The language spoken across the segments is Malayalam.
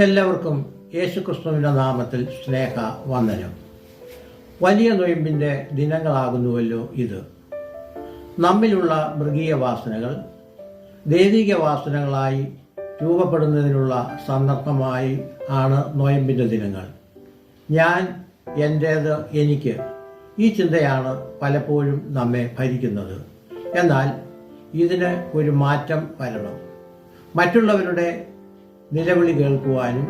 എല്ലാവർക്കും യേശുക്രിസ്തുവിൻ്റെ നാമത്തിൽ സ്നേഹ വന്ദനം. വലിയ നൊയമ്പിൻ്റെ ദിനങ്ങളാകുന്നുവല്ലോ ഇത്. നമ്മിലുള്ള മൃഗീയ വാസനകൾ ദൈവിക വാസനകളായി രൂപപ്പെടുന്നതിനുള്ള സന്ദർഭമായി ആണ് നൊയമ്പിൻ്റെ ദിനങ്ങൾ. ഞാൻ, എൻ്റേത്, എനിക്ക്, ഈ ചിന്തയാണ് പലപ്പോഴും നമ്മെ ഭരിക്കുന്നത്. എന്നാൽ ഇതിന് ഒരു മാറ്റം വരണം. മറ്റുള്ളവരുടെ നിലവിളി കേൾക്കുവാനും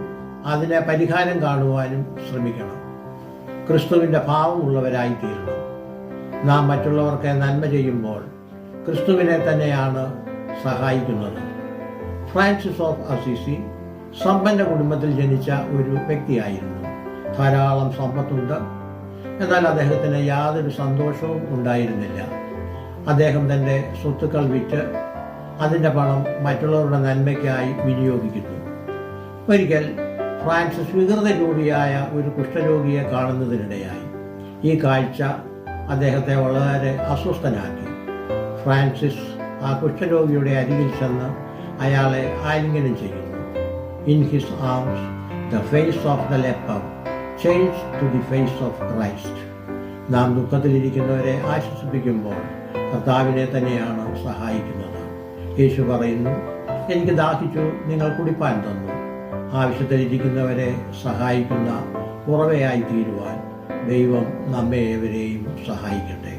അതിന് പരിഹാരം കാണുവാനും ശ്രമിക്കണം. ക്രിസ്തുവിൻ്റെ ഭാവമുള്ളവരായി തീരണം. നാം മറ്റുള്ളവർക്ക് നന്മ ചെയ്യുമ്പോൾ ക്രിസ്തുവിനെ തന്നെയാണ് സഹായിക്കുന്നത്. ഫ്രാൻസിസ് ഓഫ് അസീസി സമ്പന്ന കുടുംബത്തിൽ ജനിച്ച ഒരു വ്യക്തിയായിരുന്നു. ധാരാളം സമ്പത്തുണ്ട്. എന്നാൽ അദ്ദേഹത്തിന് യാതൊരു സന്തോഷവും ഉണ്ടായിരുന്നില്ല. അദ്ദേഹം തൻ്റെ സ്വത്തുക്കൾ വിറ്റ് അതിൻ്റെ പണം മറ്റുള്ളവരുടെ നന്മയ്ക്കായി വിനിയോഗിക്കുന്നു. ഒരിക്കൽ ഫ്രാൻസിസ് വികൃത രോഗിയായ ഒരു കുഷ്ഠരോഗിയെ കാണുന്നതിനിടയായി. ഈ കാഴ്ച അദ്ദേഹത്തെ വളരെ അസ്വസ്ഥനാക്കി. ഫ്രാൻസിസ് ആ കുഷ്ഠരോഗിയുടെ അരികിൽ ചെന്ന് അയാളെ ആലിംഗനം ചെയ്യുന്നു. In his arms the face of the leper change to the face of Christ. നാം ദുഃഖത്തിലിരിക്കുന്നവരെ ആശ്വസിപ്പിക്കുമ്പോൾ കർത്താവിനെ തന്നെയാണ് സഹായിക്കുന്നത്. യേശു പറയുന്നു, എനിക്ക് ദാഹിച്ചു, നിങ്ങൾ കുടിപ്പാൻ തന്നു. ആവശ്യത്തിലിരിക്കുന്നവരെ സഹായിക്കുന്ന ഉറവയായി തീരുവാൻ ദൈവം നമ്മെ ഏവരെയും സഹായിക്കട്ടെ.